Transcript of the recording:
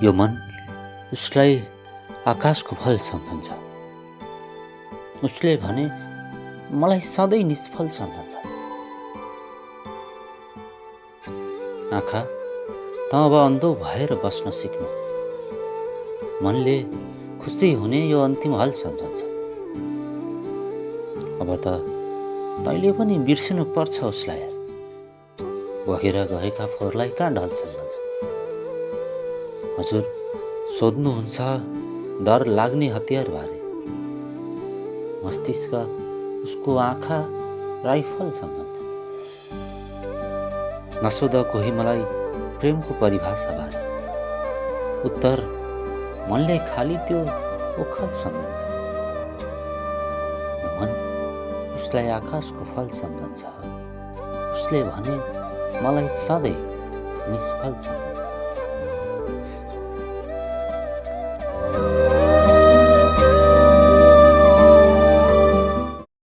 यो मन उसलाई आकाशको फल सम्झन्छ। उसले भने मलाई सधैँ निष्फल सम्झन्छ। आँखा त अब अन्धो भएर बस्न सिक्नु। मनले खुसी हुने यो अन्तिम हल सम्झन्छ। अब त तैँले पनि बिर्सिनु पर्छ उसलाई। बगेर गएका फोहोरलाई कहाँ ढल सम्झन्छ। हजुर सोध्नुहुन्छ डर लाग्ने हतियार बारे। मस्तिष्क उसको आँखा राइफल सम्झन्छ। नसोध कोही मलाई प्रेमको परिभाषा बारे। उत्तर मनले खाली त्यो ओखल सम्झन्छ। मन उसलाई आकाशको फल सम्झन्छ। उसले भने मलाई सधैँ निष्फल सम्झन्छ।